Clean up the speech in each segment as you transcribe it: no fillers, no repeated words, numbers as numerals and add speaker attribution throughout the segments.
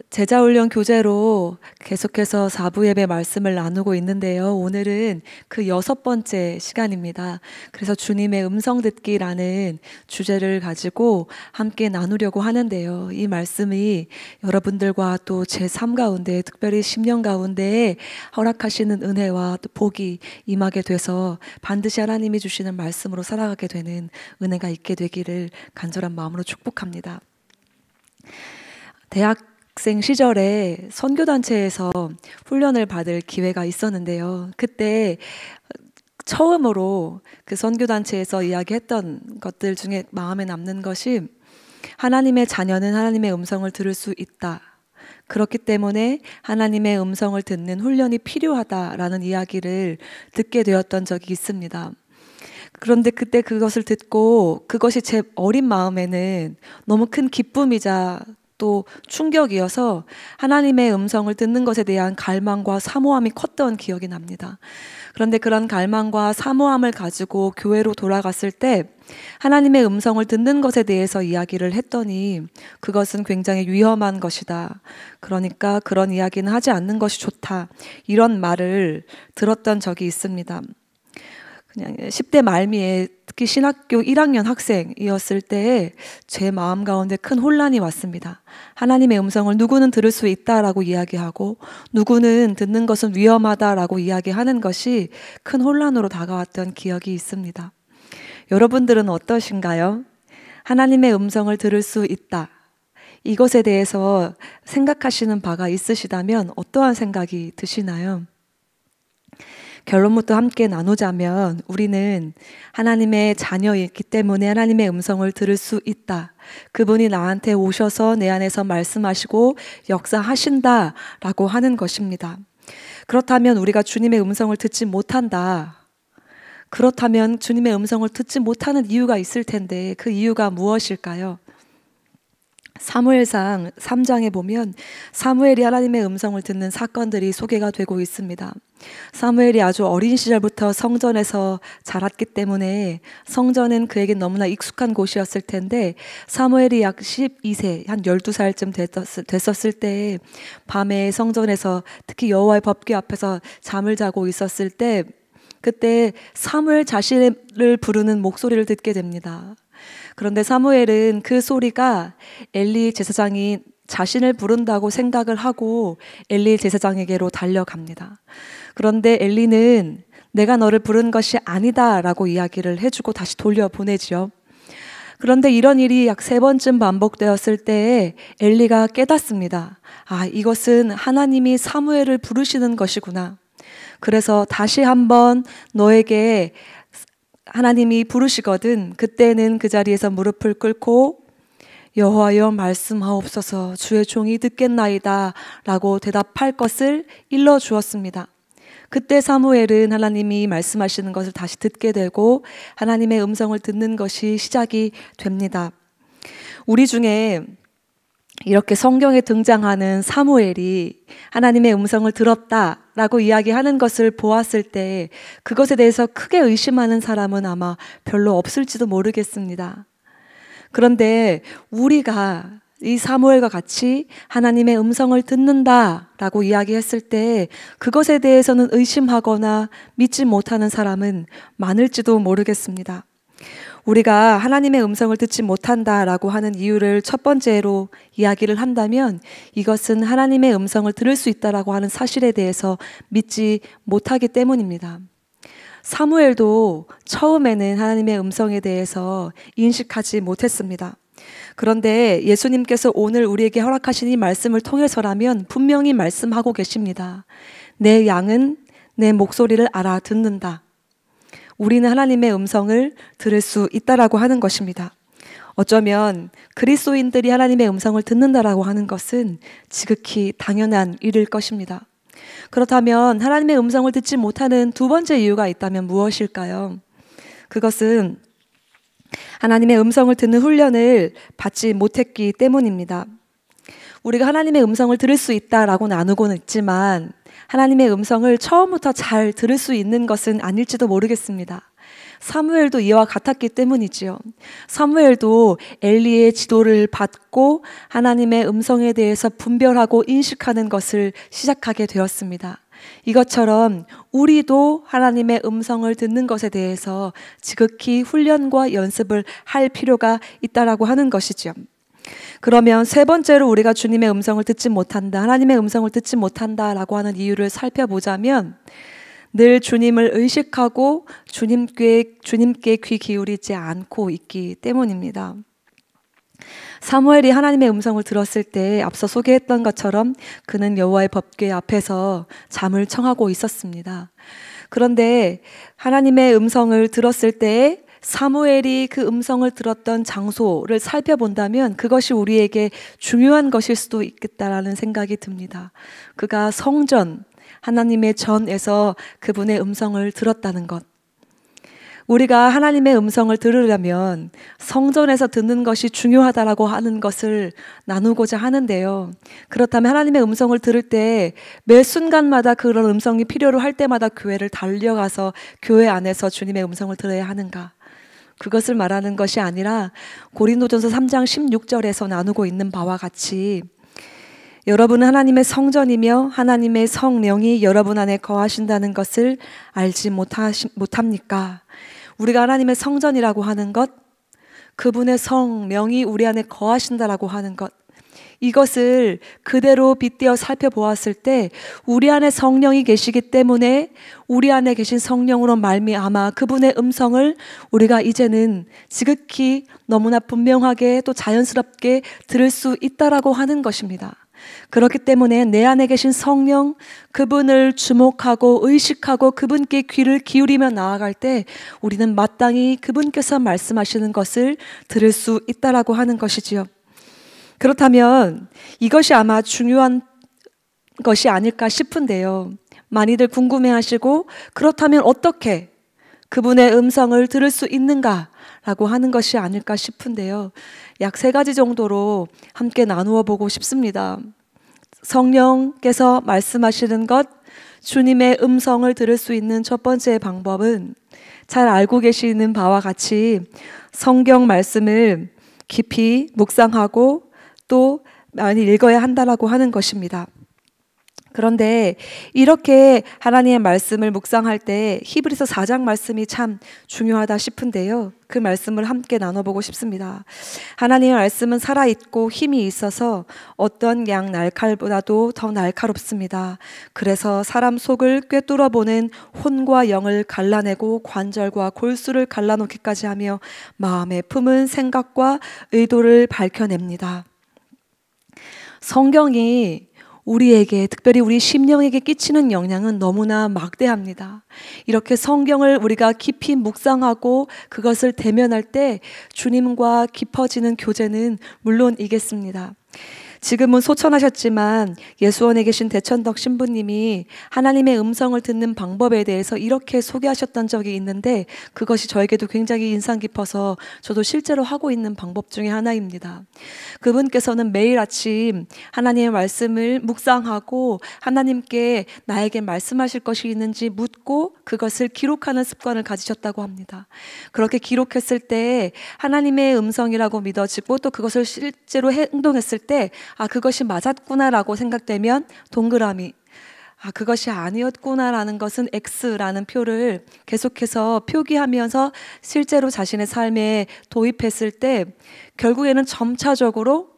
Speaker 1: 제자훈련 교재로 계속해서 4부 예배 말씀을 나누고 있는데요. 오늘은 그 6번째 시간입니다. 그래서 주님의 음성 듣기라는 주제를 가지고 함께 나누려고 하는데요. 이 말씀이 여러분들과 또 제 삶 가운데, 특별히 10년 가운데 허락하시는 은혜와 또 복이 임하게 돼서 반드시 하나님이 주시는 말씀으로 살아가게 되는 은혜가 있게 되기를 간절한 마음으로 축복합니다. 대학생 시절에 선교단체에서 훈련을 받을 기회가 있었는데요. 그때 처음으로 그 선교단체에서 이야기했던 것들 중에 마음에 남는 것이 하나님의 자녀는 하나님의 음성을 들을 수 있다. 그렇기 때문에 하나님의 음성을 듣는 훈련이 필요하다라는 이야기를 듣게 되었던 적이 있습니다. 그런데 그때 그것을 듣고 그것이 제 어린 마음에는 너무 큰 기쁨이자 또 충격이어서 하나님의 음성을 듣는 것에 대한 갈망과 사모함이 컸던 기억이 납니다. 그런데 그런 갈망과 사모함을 가지고 교회로 돌아갔을 때 하나님의 음성을 듣는 것에 대해서 이야기를 했더니 그것은 굉장히 위험한 것이다. 그러니까 그런 이야기는 하지 않는 것이 좋다. 이런 말을 들었던 적이 있습니다. 그냥 10대 말미에 특히 신학교 1학년 학생이었을 때에 제 마음 가운데 큰 혼란이 왔습니다. 하나님의 음성을 누구는 들을 수 있다라고 이야기하고 누구는 듣는 것은 위험하다라고 이야기하는 것이 큰 혼란으로 다가왔던 기억이 있습니다. 여러분들은 어떠신가요? 하나님의 음성을 들을 수 있다. 이것에 대해서 생각하시는 바가 있으시다면 어떠한 생각이 드시나요? 결론부터 함께 나누자면 우리는 하나님의 자녀이기 때문에 하나님의 음성을 들을 수 있다. 그분이 나한테 오셔서 내 안에서 말씀하시고 역사하신다라고 하는 것입니다. 그렇다면 우리가 주님의 음성을 듣지 못한다. 그렇다면 주님의 음성을 듣지 못하는 이유가 있을 텐데 그 이유가 무엇일까요? 사무엘상 3장에 보면 사무엘이 하나님의 음성을 듣는 사건들이 소개가 되고 있습니다. 사무엘이 아주 어린 시절부터 성전에서 자랐기 때문에 성전은 그에게 너무나 익숙한 곳이었을 텐데 사무엘이 약 12세, 한 12살쯤 됐었을 때 밤에 성전에서 특히 여호와의 법궤 앞에서 잠을 자고 있었을 때 그때 사무엘 자신을 부르는 목소리를 듣게 됩니다. 그런데 사무엘은 그 소리가 엘리 제사장이 자신을 부른다고 생각을 하고 엘리 제사장에게로 달려갑니다. 그런데 엘리는 내가 너를 부른 것이 아니다 라고 이야기를 해주고 다시 돌려보내지요. 그런데 이런 일이 약 3번쯤 반복되었을 때에 엘리가 깨닫습니다. 이것은 하나님이 사무엘을 부르시는 것이구나. 그래서 다시 한번 너에게 하나님이 부르시거든 그때는 그 자리에서 무릎을 꿇고 여호와여 말씀하옵소서 주의 종이 듣겠나이다 라고 대답할 것을 일러 주었습니다. 그때 사무엘은 하나님이 말씀하시는 것을 다시 듣게 되고 하나님의 음성을 듣는 것이 시작이 됩니다. 우리 중에 이렇게 성경에 등장하는 사무엘이 하나님의 음성을 들었다라고 이야기하는 것을 보았을 때 그것에 대해서 크게 의심하는 사람은 아마 별로 없을지도 모르겠습니다. 그런데 우리가 이 사무엘과 같이 하나님의 음성을 듣는다라고 이야기했을 때 그것에 대해서는 의심하거나 믿지 못하는 사람은 많을지도 모르겠습니다. 우리가 하나님의 음성을 듣지 못한다라고 하는 이유를 첫 번째로 이야기를 한다면 이것은 하나님의 음성을 들을 수 있다라고 하는 사실에 대해서 믿지 못하기 때문입니다. 사무엘도 처음에는 하나님의 음성에 대해서 인식하지 못했습니다. 그런데 예수님께서 오늘 우리에게 허락하신 이 말씀을 통해서라면 분명히 말씀하고 계십니다. 내 양은 내 목소리를 알아듣는다. 우리는 하나님의 음성을 들을 수 있다라고 하는 것입니다. 어쩌면 그리스도인들이 하나님의 음성을 듣는다라고 하는 것은 지극히 당연한 일일 것입니다. 그렇다면 하나님의 음성을 듣지 못하는 두 번째 이유가 있다면 무엇일까요? 그것은 하나님의 음성을 듣는 훈련을 받지 못했기 때문입니다. 우리가 하나님의 음성을 들을 수 있다라고 나누고는 있지만 하나님의 음성을 처음부터 잘 들을 수 있는 것은 아닐지도 모르겠습니다. 사무엘도 이와 같았기 때문이지요. 사무엘도 엘리의 지도를 받고 하나님의 음성에 대해서 분별하고 인식하는 것을 시작하게 되었습니다. 이것처럼 우리도 하나님의 음성을 듣는 것에 대해서 지극히 훈련과 연습을 할 필요가 있다라고 하는 것이죠. 그러면 세 번째로 우리가 주님의 음성을 듣지 못한다, 하나님의 음성을 듣지 못한다라고 하는 이유를 살펴보자면 늘 주님을 의식하고 주님께 귀 기울이지 않고 있기 때문입니다. 사무엘이 하나님의 음성을 들었을 때 앞서 소개했던 것처럼 그는 여호와의 법궤 앞에서 잠을 청하고 있었습니다. 그런데 하나님의 음성을 들었을 때 사무엘이 그 음성을 들었던 장소를 살펴본다면 그것이 우리에게 중요한 것일 수도 있겠다라는 생각이 듭니다. 그가 성전, 하나님의 전에서 그분의 음성을 들었다는 것. 우리가 하나님의 음성을 들으려면 성전에서 듣는 것이 중요하다라고 하는 것을 나누고자 하는데요. 그렇다면 하나님의 음성을 들을 때 매 순간마다 그런 음성이 필요로 할 때마다 교회를 달려가서 교회 안에서 주님의 음성을 들어야 하는가? 그것을 말하는 것이 아니라 고린도전서 3장 16절에서 나누고 있는 바와 같이 여러분은 하나님의 성전이며 하나님의 성령이 여러분 안에 거하신다는 것을 알지 못합니까? 우리가 하나님의 성전이라고 하는 것, 그분의 성령이 우리 안에 거하신다라고 하는 것, 이것을 그대로 빗대어 살펴보았을 때 우리 안에 성령이 계시기 때문에 우리 안에 계신 성령으로 말미암아 그분의 음성을 우리가 이제는 지극히 너무나 분명하게 또 자연스럽게 들을 수 있다라고 하는 것입니다. 그렇기 때문에 내 안에 계신 성령, 그분을 주목하고 의식하고 그분께 귀를 기울이며 나아갈 때 우리는 마땅히 그분께서 말씀하시는 것을 들을 수 있다라고 하는 것이지요. 그렇다면 이것이 아마 중요한 것이 아닐까 싶은데요. 많이들 궁금해하시고 그렇다면 어떻게 그분의 음성을 들을 수 있는가라고 하는 것이 아닐까 싶은데요. 약 3가지 정도로 함께 나누어 보고 싶습니다. 성령께서 말씀하시는 것, 주님의 음성을 들을 수 있는 첫 번째 방법은 잘 알고 계시는 바와 같이 성경 말씀을 깊이 묵상하고 또 많이 읽어야 한다라고 하는 것입니다. 그런데 이렇게 하나님의 말씀을 묵상할 때 히브리서 4장 말씀이 참 중요하다 싶은데요. 그 말씀을 함께 나눠보고 싶습니다. 하나님의 말씀은 살아있고 힘이 있어서 어떤 양 날칼보다도 더 날카롭습니다. 그래서 사람 속을 꿰뚫어보는 혼과 영을 갈라내고 관절과 골수를 갈라놓기까지 하며 마음에 품은 생각과 의도를 밝혀냅니다. 성경이 우리에게, 특별히 우리 심령에게 끼치는 영향은 너무나 막대합니다. 이렇게 성경을 우리가 깊이 묵상하고 그것을 대면할 때 주님과 깊어지는 교제는 물론이겠습니다. 지금은 소천하셨지만 예수원에 계신 대천덕 신부님이 하나님의 음성을 듣는 방법에 대해서 이렇게 소개하셨던 적이 있는데 그것이 저에게도 굉장히 인상 깊어서 저도 실제로 하고 있는 방법 중에 하나입니다. 그분께서는 매일 아침 하나님의 말씀을 묵상하고 하나님께 나에게 말씀하실 것이 있는지 묻고 그것을 기록하는 습관을 가지셨다고 합니다. 그렇게 기록했을 때 하나님의 음성이라고 믿어지고 또 그것을 실제로 행동했을 때 그것이 맞았구나라고 생각되면 동그라미, 그것이 아니었구나라는 것은 X라는 표를 계속해서 표기하면서 실제로 자신의 삶에 도입했을 때 결국에는 점차적으로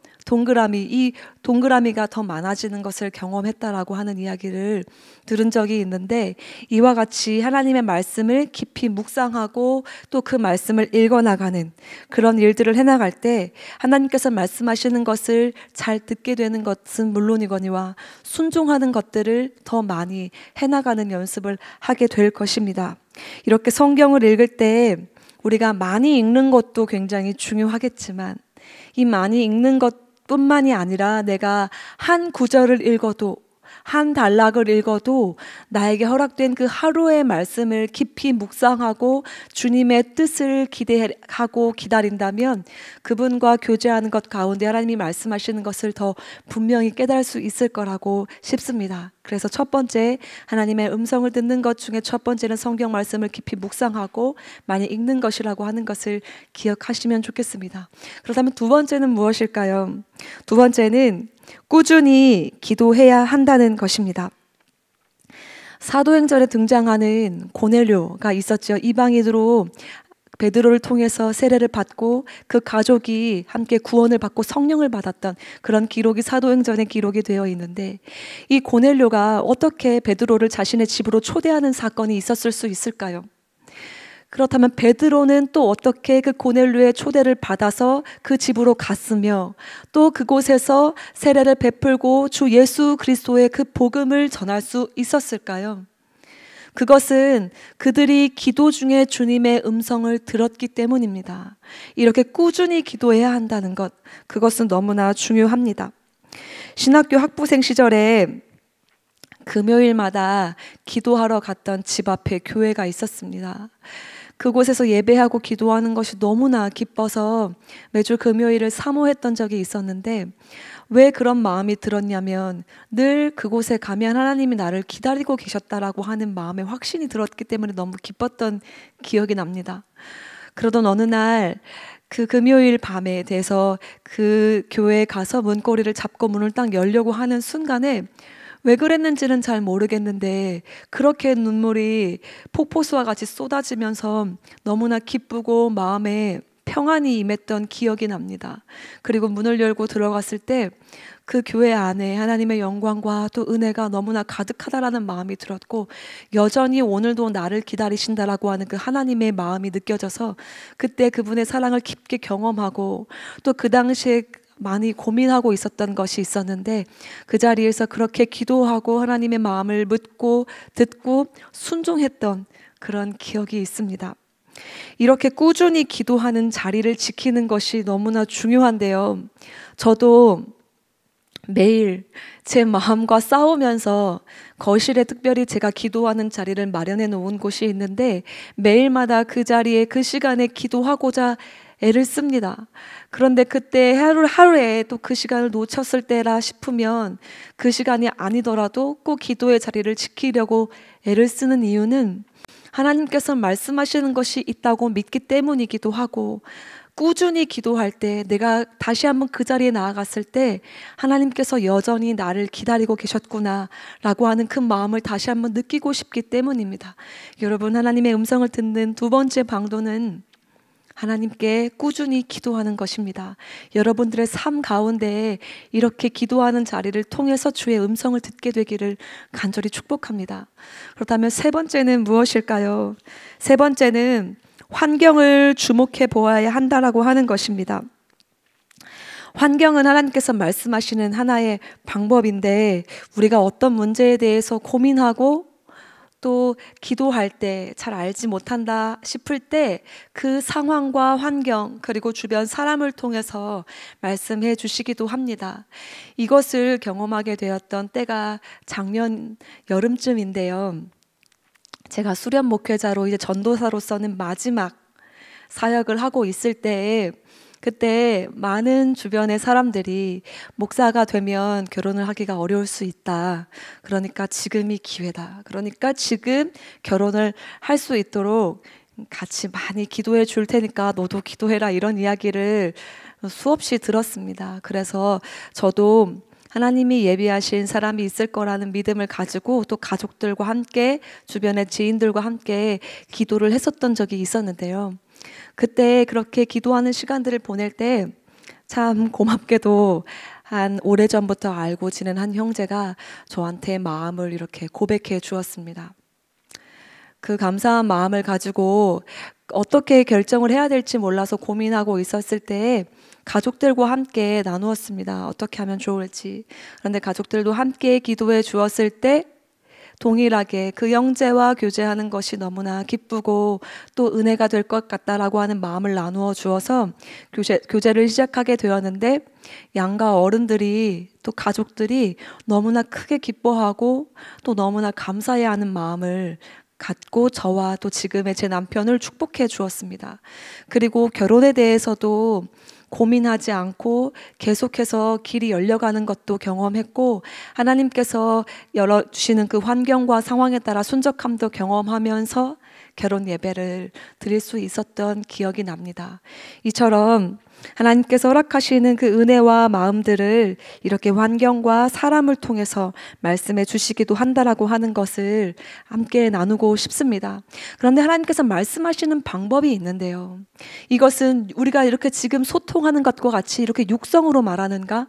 Speaker 1: 이 동그라미가 더 많아지는 것을 경험했다라고 하는 이야기를 들은 적이 있는데 이와 같이 하나님의 말씀을 깊이 묵상하고 또 그 말씀을 읽어나가는 그런 일들을 해나갈 때 하나님께서 말씀하시는 것을 잘 듣게 되는 것은 물론이거니와 순종하는 것들을 더 많이 해나가는 연습을 하게 될 것입니다. 이렇게 성경을 읽을 때 우리가 많이 읽는 것도 굉장히 중요하겠지만 이 많이 읽는 것 뿐만이 아니라 내가 한 구절을 읽어도 한 단락을 읽어도 나에게 허락된 그 하루의 말씀을 깊이 묵상하고 주님의 뜻을 기대하고 기다린다면 그분과 교제하는 것 가운데 하나님이 말씀하시는 것을 더 분명히 깨달을 수 있을 거라고 싶습니다. 그래서 첫 번째, 하나님의 음성을 듣는 것 중에 첫 번째는 성경 말씀을 깊이 묵상하고 많이 읽는 것이라고 하는 것을 기억하시면 좋겠습니다. 그렇다면 두 번째는 무엇일까요? 두 번째는 꾸준히 기도해야 한다는 것입니다. 사도행전에 등장하는 고넬료가 있었죠. 이방인으로 베드로를 통해서 세례를 받고 그 가족이 함께 구원을 받고 성령을 받았던 그런 기록이 사도행전에 기록이 되어 있는데, 이 고넬료가 어떻게 베드로를 자신의 집으로 초대하는 사건이 있었을 수 있을까요? 그렇다면 베드로는 또 어떻게 그 고넬료의 초대를 받아서 그 집으로 갔으며 또 그곳에서 세례를 베풀고 주 예수 그리스도의 그 복음을 전할 수 있었을까요? 그것은 그들이 기도 중에 주님의 음성을 들었기 때문입니다. 이렇게 꾸준히 기도해야 한다는 것, 그것은 너무나 중요합니다. 신학교 학부생 시절에 금요일마다 기도하러 갔던 집 앞에 교회가 있었습니다. 그곳에서 예배하고 기도하는 것이 너무나 기뻐서 매주 금요일을 사모했던 적이 있었는데, 왜 그런 마음이 들었냐면 늘 그곳에 가면 하나님이 나를 기다리고 계셨다라고 하는 마음의 확신이 들었기 때문에 너무 기뻤던 기억이 납니다. 그러던 어느 날 그 금요일 밤에 대해서 그 교회에 가서 문고리를 잡고 문을 딱 열려고 하는 순간에 왜 그랬는지는 잘 모르겠는데 그렇게 눈물이 폭포수와 같이 쏟아지면서 너무나 기쁘고 마음에 평안이 임했던 기억이 납니다. 그리고 문을 열고 들어갔을 때 그 교회 안에 하나님의 영광과 또 은혜가 너무나 가득하다라는 마음이 들었고, 여전히 오늘도 나를 기다리신다라고 하는 그 하나님의 마음이 느껴져서 그때 그분의 사랑을 깊게 경험하고, 또 그 당시에 많이 고민하고 있었던 것이 있었는데 그 자리에서 그렇게 기도하고 하나님의 마음을 묻고 듣고 순종했던 그런 기억이 있습니다. 이렇게 꾸준히 기도하는 자리를 지키는 것이 너무나 중요한데요. 저도 매일 제 마음과 싸우면서 거실에 특별히 제가 기도하는 자리를 마련해 놓은 곳이 있는데 매일마다 그 자리에 그 시간에 기도하고자 애를 씁니다. 그런데 그때 하루에 또 그 시간을 놓쳤을 때라 싶으면 그 시간이 아니더라도 꼭 기도의 자리를 지키려고 애를 쓰는 이유는 하나님께서 말씀하시는 것이 있다고 믿기 때문이기도 하고, 꾸준히 기도할 때 내가 다시 한번 그 자리에 나아갔을 때 하나님께서 여전히 나를 기다리고 계셨구나 라고 하는 그 마음을 다시 한번 느끼고 싶기 때문입니다. 여러분, 하나님의 음성을 듣는 두 번째 방도는 하나님께 꾸준히 기도하는 것입니다. 여러분들의 삶 가운데 이렇게 기도하는 자리를 통해서 주의 음성을 듣게 되기를 간절히 축복합니다. 그렇다면 세 번째는 무엇일까요? 세 번째는 환경을 주목해 보아야 한다라고 하는 것입니다. 환경은 하나님께서 말씀하시는 하나의 방법인데, 우리가 어떤 문제에 대해서 고민하고 또 기도할 때 잘 알지 못한다 싶을 때 그 상황과 환경 그리고 주변 사람을 통해서 말씀해 주시기도 합니다. 이것을 경험하게 되었던 때가 작년 여름쯤인데요. 제가 수련 목회자로 이제 전도사로서는 마지막 사역을 하고 있을 때에 그때 많은 주변의 사람들이 목사가 되면 결혼을 하기가 어려울 수 있다. 그러니까 지금이 기회다. 그러니까 지금 결혼을 할 수 있도록 같이 많이 기도해 줄 테니까 너도 기도해라, 이런 이야기를 수없이 들었습니다. 그래서 저도 하나님이 예비하신 사람이 있을 거라는 믿음을 가지고 또 가족들과 함께 주변의 지인들과 함께 기도를 했었던 적이 있었는데요. 그때 그렇게 기도하는 시간들을 보낼 때 참 고맙게도 한 오래전부터 알고 지낸 한 형제가 저한테 마음을 이렇게 고백해 주었습니다. 그 감사한 마음을 가지고 어떻게 결정을 해야 될지 몰라서 고민하고 있었을 때에 가족들과 함께 나누었습니다. 어떻게 하면 좋을지. 그런데 가족들도 함께 기도해 주었을 때 동일하게 그 형제와 교제하는 것이 너무나 기쁘고 또 은혜가 될 것 같다라고 하는 마음을 나누어 주어서 교제를 시작하게 되었는데, 양가 어른들이 또 가족들이 너무나 크게 기뻐하고 또 너무나 감사해하는 마음을 갖고 저와 또 지금의 제 남편을 축복해 주었습니다. 그리고 결혼에 대해서도 고민하지 않고 계속해서 길이 열려가는 것도 경험했고, 하나님께서 열어주시는 그 환경과 상황에 따라 순적함도 경험하면서 결혼 예배를 드릴 수 있었던 기억이 납니다. 이처럼 하나님께서 허락하시는 그 은혜와 마음들을 이렇게 환경과 사람을 통해서 말씀해 주시기도 한다라고 하는 것을 함께 나누고 싶습니다. 그런데 하나님께서 말씀하시는 방법이 있는데요, 이것은 우리가 이렇게 지금 소통하는 것과 같이 이렇게 육성으로 말하는가?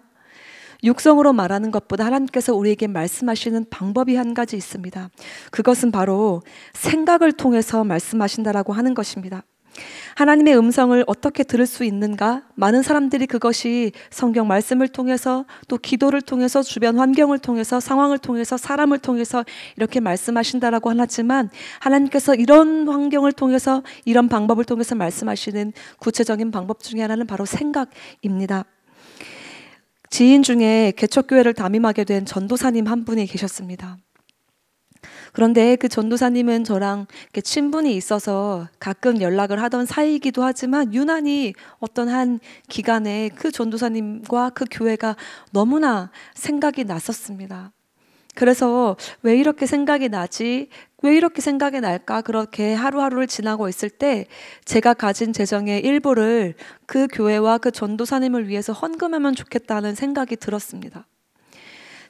Speaker 1: 육성으로 말하는 것보다 하나님께서 우리에게 말씀하시는 방법이 한 가지 있습니다. 그것은 바로 생각을 통해서 말씀하신다라고 하는 것입니다. 하나님의 음성을 어떻게 들을 수 있는가? 많은 사람들이 그것이 성경 말씀을 통해서, 또 기도를 통해서, 주변 환경을 통해서, 상황을 통해서, 사람을 통해서 이렇게 말씀하신다라고 하지만, 하나님께서 이런 환경을 통해서, 이런 방법을 통해서 말씀하시는 구체적인 방법 중에 하나는 바로 생각입니다. 지인 중에 개척교회를 담임하게 된 전도사님 한 분이 계셨습니다. 그런데 그 전도사님은 저랑 친분이 있어서 가끔 연락을 하던 사이이기도 하지만, 유난히 어떤 한 기간에 그 전도사님과 그 교회가 너무나 생각이 났었습니다. 그래서 왜 이렇게 생각이 나지? 왜 이렇게 생각이 날까? 그렇게 하루하루를 지나고 있을 때 제가 가진 재정의 일부를 그 교회와 그 전도사님을 위해서 헌금하면 좋겠다는 생각이 들었습니다.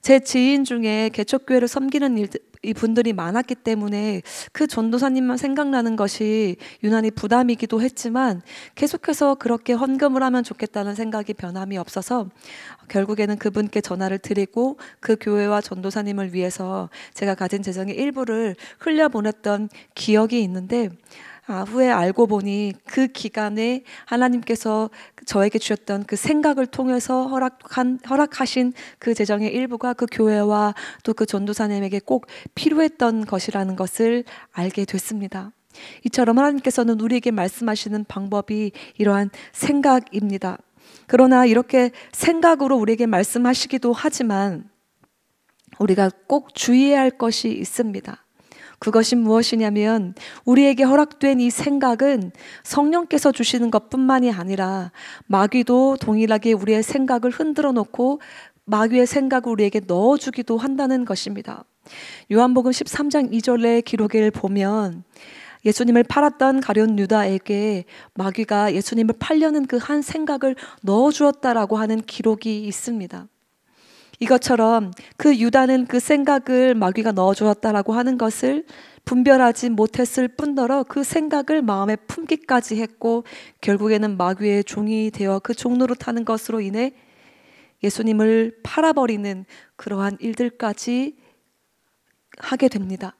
Speaker 1: 제 지인 중에 개척교회를 섬기는 이 분들이 많았기 때문에 그 전도사님만 생각나는 것이 유난히 부담이기도 했지만, 계속해서 그렇게 헌금을 하면 좋겠다는 생각이 변함이 없어서 결국에는 그분께 전화를 드리고 그 교회와 전도사님을 위해서 제가 가진 재정의 일부를 흘려보냈던 기억이 있는데, 후에 알고 보니 그 기간에 하나님께서 저에게 주셨던 그 생각을 통해서 허락하신 그 재정의 일부가 그 교회와 또 그 전도사님에게 꼭 필요했던 것이라는 것을 알게 됐습니다. 이처럼 하나님께서는 우리에게 말씀하시는 방법이 이러한 생각입니다. 그러나 이렇게 생각으로 우리에게 말씀하시기도 하지만 우리가 꼭 주의해야 할 것이 있습니다. 그것이 무엇이냐면, 우리에게 허락된 이 생각은 성령께서 주시는 것뿐만이 아니라 마귀도 동일하게 우리의 생각을 흔들어 놓고 마귀의 생각을 우리에게 넣어주기도 한다는 것입니다. 요한복음 13장 2절의 기록을 보면, 예수님을 팔았던 가룟 유다에게 마귀가 예수님을 팔려는 그 한 생각을 넣어주었다라고 하는 기록이 있습니다. 이것처럼 그 유다는 그 생각을 마귀가 넣어주었다라고 하는 것을 분별하지 못했을 뿐더러 그 생각을 마음에 품기까지 했고, 결국에는 마귀의 종이 되어 그 종노릇하는 것으로 인해 예수님을 팔아버리는 그러한 일들까지 하게 됩니다.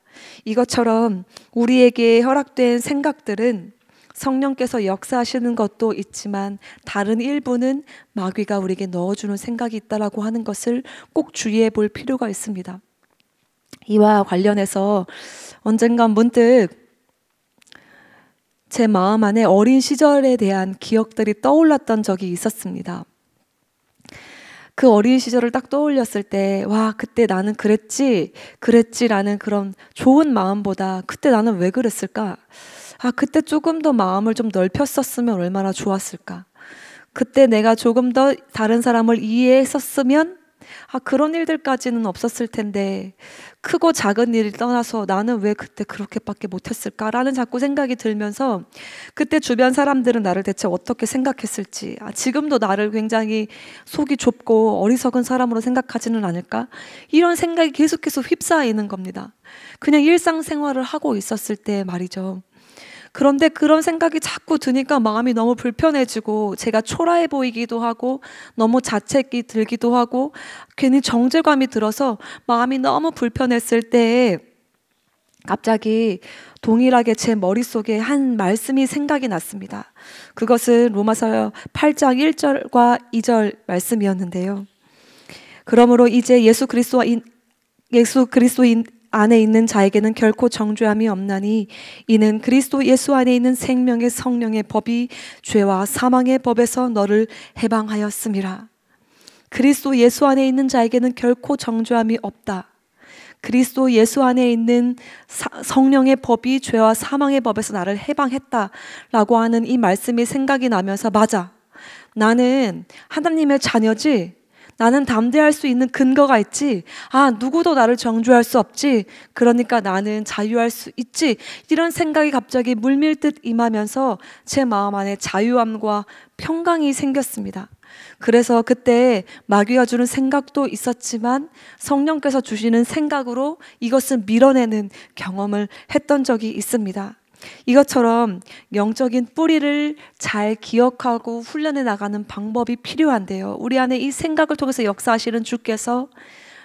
Speaker 1: 이것처럼 우리에게 허락된 생각들은 성령께서 역사하시는 것도 있지만, 다른 일부는 마귀가 우리에게 넣어주는 생각이 있다라고 하는 것을 꼭 주의해 볼 필요가 있습니다. 이와 관련해서 언젠가 문득 제 마음 안에 어린 시절에 대한 기억들이 떠올랐던 적이 있었습니다. 그 어린 시절을 딱 떠올렸을 때, 와, 그때 나는 그랬지라는 그런 좋은 마음보다, 그때 나는 왜 그랬을까? 그때 조금 더 마음을 좀 넓혔었으면 얼마나 좋았을까? 그때 내가 조금 더 다른 사람을 이해했었으면 그런 일들까지는 없었을 텐데, 크고 작은 일을 떠나서 나는 왜 그때 그렇게밖에 못했을까라는 자꾸 생각이 들면서, 그때 주변 사람들은 나를 대체 어떻게 생각했을지, 지금도 나를 굉장히 속이 좁고 어리석은 사람으로 생각하지는 않을까, 이런 생각이 계속해서 휩싸이는 겁니다. 그냥 일상생활을 하고 있었을 때 말이죠. 그런데 그런 생각이 자꾸 드니까 마음이 너무 불편해지고, 제가 초라해 보이기도 하고, 너무 자책이 들기도 하고, 괜히 정죄감이 들어서 마음이 너무 불편했을 때에 갑자기 동일하게 제 머릿속에 한 말씀이 생각이 났습니다. 그것은 로마서 8장 1절과 2절 말씀이었는데요. 그러므로 이제 예수 그리스도인 안에 있는 자에게는 결코 정죄함이 없나니, 이는 그리스도 예수 안에 있는 생명의 성령의 법이 죄와 사망의 법에서 너를 해방하였음이라. 그리스도 예수 안에 있는 자에게는 결코 정죄함이 없다. 그리스도 예수 안에 있는 성령의 법이 죄와 사망의 법에서 나를 해방했다라고 하는 이 말씀이 생각이 나면서, 맞아, 나는 하나님의 자녀지. 나는 담대할 수 있는 근거가 있지. 누구도 나를 정죄할 수 없지. 그러니까 나는 자유할 수 있지. 이런 생각이 갑자기 물밀듯 임하면서 제 마음 안에 자유함과 평강이 생겼습니다. 그래서 그때 마귀가 주는 생각도 있었지만 성령께서 주시는 생각으로 이것을 밀어내는 경험을 했던 적이 있습니다. 이것처럼 영적인 뿌리를 잘 기억하고 훈련해 나가는 방법이 필요한데요. 우리 안에 이 생각을 통해서 역사하시는 주께서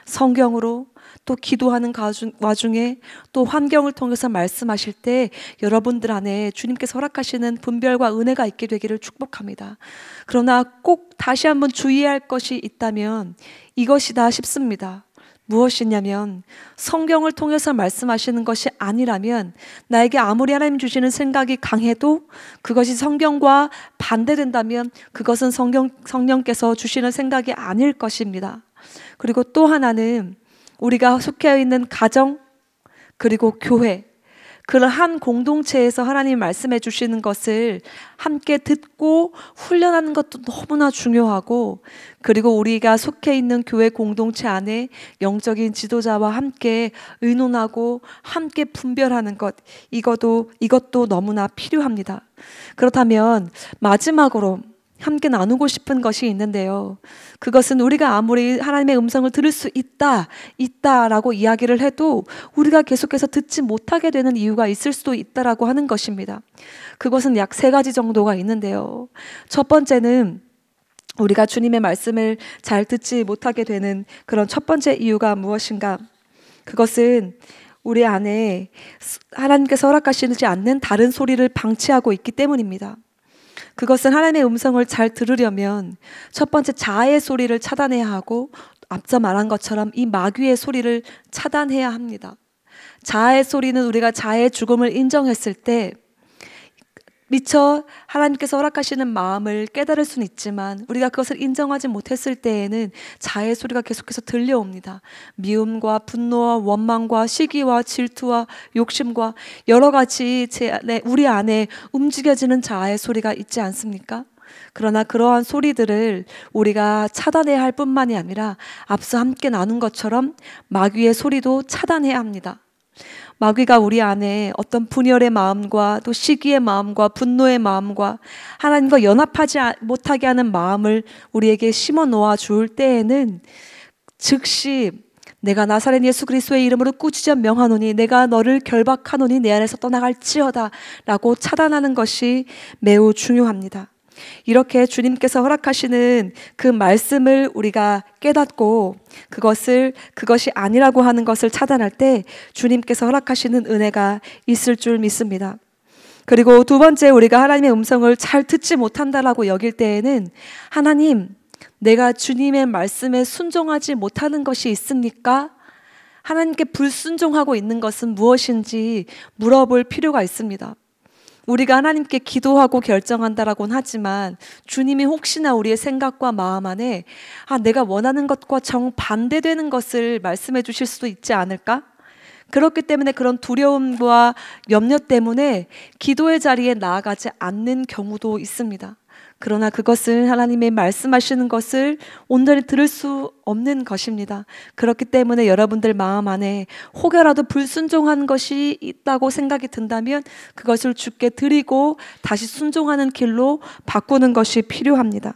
Speaker 1: 성경으로 또 기도하는 와중에 또 환경을 통해서 말씀하실 때 여러분들 안에 주님께서 허락하시는 분별과 은혜가 있게 되기를 축복합니다. 그러나 꼭 다시 한번 주의할 것이 있다면 이것이다 싶습니다. 무엇이냐면 성경을 통해서 말씀하시는 것이 아니라면 나에게 아무리 하나님 주시는 생각이 강해도 그것이 성경과 반대된다면 그것은 성령께서 주시는 생각이 아닐 것입니다. 그리고 또 하나는 우리가 속해 있는 가정 그리고 교회, 그런 한 공동체에서 하나님 말씀해 주시는 것을 함께 듣고 훈련하는 것도 너무나 중요하고, 그리고 우리가 속해 있는 교회 공동체 안에 영적인 지도자와 함께 의논하고 함께 분별하는 것, 이것도 너무나 필요합니다. 그렇다면 마지막으로 함께 나누고 싶은 것이 있는데요. 그것은 우리가 아무리 하나님의 음성을 들을 수 있다라고 이야기를 해도 우리가 계속해서 듣지 못하게 되는 이유가 있을 수도 있다라고 하는 것입니다. 그것은 약 3가지 정도가 있는데요. 첫 번째는 우리가 주님의 말씀을 잘 듣지 못하게 되는 그런 첫 번째 이유가 무엇인가? 그것은 우리 안에 하나님께서 허락하시지 않는 다른 소리를 방치하고 있기 때문입니다. 그것은 하나님의 음성을 잘 들으려면 첫 번째 자아의 소리를 차단해야 하고, 앞서 말한 것처럼 이 마귀의 소리를 차단해야 합니다. 자아의 소리는 우리가 자아의 죽음을 인정했을 때 미처 하나님께서 허락하시는 마음을 깨달을 수는 있지만 우리가 그것을 인정하지 못했을 때에는 자아의 소리가 계속해서 들려옵니다. 미움과 분노와 원망과 시기와 질투와 욕심과 여러 가지 우리 안에 움직여지는 자아의 소리가 있지 않습니까? 그러나 그러한 소리들을 우리가 차단해야 할 뿐만이 아니라 앞서 함께 나눈 것처럼 마귀의 소리도 차단해야 합니다. 마귀가 우리 안에 어떤 분열의 마음과 또 시기의 마음과 분노의 마음과 하나님과 연합하지 못하게 하는 마음을 우리에게 심어 놓아 줄 때에는 즉시 내가 나사렛 예수 그리스도의 이름으로 꾸짖어 명하노니 내가 너를 결박하노니 내 안에서 떠나갈지어다 라고 차단하는 것이 매우 중요합니다. 이렇게 주님께서 허락하시는 그 말씀을 우리가 깨닫고 그것이 아니라고 하는 것을 차단할 때 주님께서 허락하시는 은혜가 있을 줄 믿습니다. 그리고 두 번째, 우리가 하나님의 음성을 잘 듣지 못한다라고 여길 때에는 하나님, 내가 주님의 말씀에 순종하지 못하는 것이 있습니까? 하나님께 불순종하고 있는 것은 무엇인지 물어볼 필요가 있습니다. 우리가 하나님께 기도하고 결정한다라고는 하지만 주님이 혹시나 우리의 생각과 마음 안에 내가 원하는 것과 정반대되는 것을 말씀해 주실 수도 있지 않을까? 그렇기 때문에 그런 두려움과 염려 때문에 기도의 자리에 나아가지 않는 경우도 있습니다. 그러나 그것은 하나님의 말씀하시는 것을 온전히 들을 수 없는 것입니다. 그렇기 때문에 여러분들 마음 안에 혹여라도 불순종한 것이 있다고 생각이 든다면 그것을 주께 드리고 다시 순종하는 길로 바꾸는 것이 필요합니다.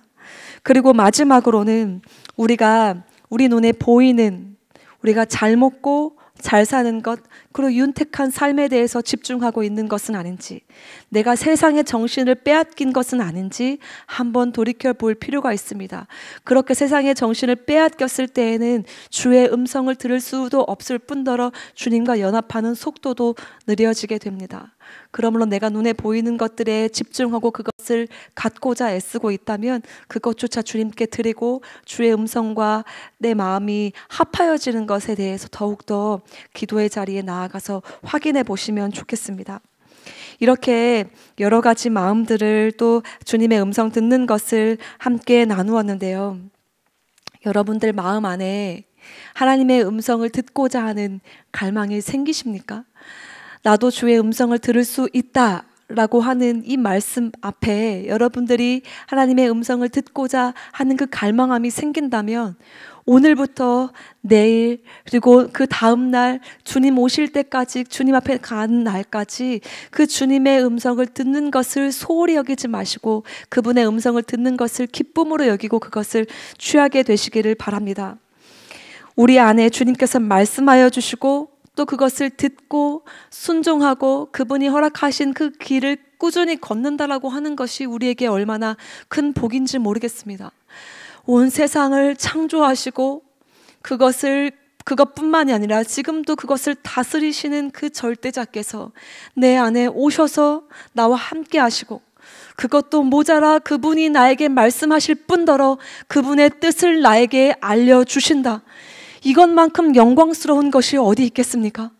Speaker 1: 그리고 마지막으로는 우리 눈에 보이는, 우리가 잘 먹고 잘 사는 것, 그리고 윤택한 삶에 대해서 집중하고 있는 것은 아닌지, 내가 세상의 정신을 빼앗긴 것은 아닌지 한번 돌이켜 볼 필요가 있습니다. 그렇게 세상의 정신을 빼앗겼을 때에는 주의 음성을 들을 수도 없을 뿐더러 주님과 연합하는 속도도 느려지게 됩니다. 그러므로 내가 눈에 보이는 것들에 집중하고 그것을 갖고자 애쓰고 있다면 그것조차 주님께 드리고 주의 음성과 내 마음이 합하여지는 것에 대해서 더욱더 기도의 자리에 나아가서 확인해 보시면 좋겠습니다. 이렇게 여러 가지 마음들을 또 주님의 음성 듣는 것을 함께 나누었는데요. 여러분들 마음 안에 하나님의 음성을 듣고자 하는 갈망이 생기십니까? 나도 주의 음성을 들을 수 있다 라고 하는 이 말씀 앞에 여러분들이 하나님의 음성을 듣고자 하는 그 갈망함이 생긴다면 오늘부터 내일 그리고 그 다음 날 주님 오실 때까지, 주님 앞에 가는 날까지 그 주님의 음성을 듣는 것을 소홀히 여기지 마시고 그분의 음성을 듣는 것을 기쁨으로 여기고 그것을 취하게 되시기를 바랍니다. 우리 안에 주님께서 말씀하여 주시고 또 그것을 듣고 순종하고 그분이 허락하신 그 길을 꾸준히 걷는다라고 하는 것이 우리에게 얼마나 큰 복인지 모르겠습니다. 온 세상을 창조하시고 그것뿐만이 아니라 지금도 그것을 다스리시는 그 절대자께서 내 안에 오셔서 나와 함께 하시고 그것도 모자라 그분이 나에게 말씀하실 뿐더러 그분의 뜻을 나에게 알려주신다. 이것만큼 영광스러운 것이 어디 있겠습니까?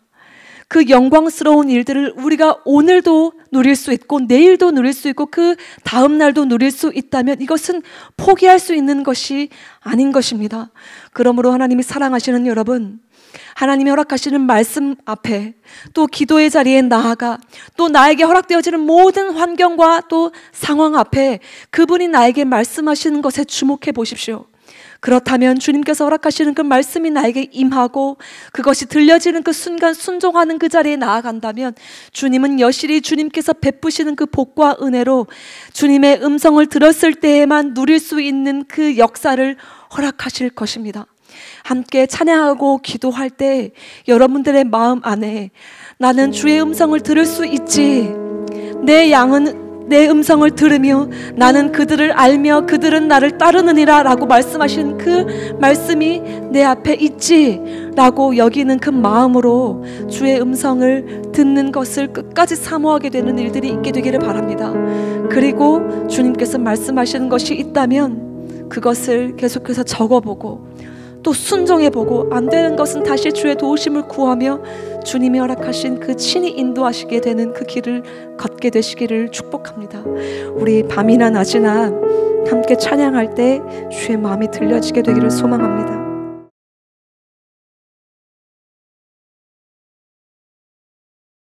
Speaker 1: 그 영광스러운 일들을 우리가 오늘도 누릴 수 있고 내일도 누릴 수 있고 그 다음 날도 누릴 수 있다면 이것은 포기할 수 있는 것이 아닌 것입니다. 그러므로 하나님이 사랑하시는 여러분, 하나님이 허락하시는 말씀 앞에 또 기도의 자리에 나아가 또 나에게 허락되어지는 모든 환경과 또 상황 앞에 그분이 나에게 말씀하시는 것에 주목해 보십시오. 그렇다면 주님께서 허락하시는 그 말씀이 나에게 임하고 그것이 들려지는 그 순간 순종하는 그 자리에 나아간다면 주님은 여실히 주님께서 베푸시는 그 복과 은혜로 주님의 음성을 들었을 때에만 누릴 수 있는 그 역사를 허락하실 것입니다. 함께 찬양하고 기도할 때 여러분들의 마음 안에 나는 주의 음성을 들을 수 있지, 내 양은 내 음성을 들으며 나는 그들을 알며 그들은 나를 따르느니라 라고 말씀하신 그 말씀이 내 앞에 있지 라고 여기는 그 마음으로 주의 음성을 듣는 것을 끝까지 사모하게 되는 일들이 있게 되기를 바랍니다. 그리고 주님께서 말씀하시는 것이 있다면 그것을 계속해서 적어보고 또 순종해보고 안 되는 것은 다시 주의 도우심을 구하며 주님이 허락하신 그 친히 인도하시게 되는 그 길을 걷게 되시기를 축복합니다. 우리 밤이나 낮이나 함께 찬양할 때 주의 마음이 들려지게 되기를 소망합니다.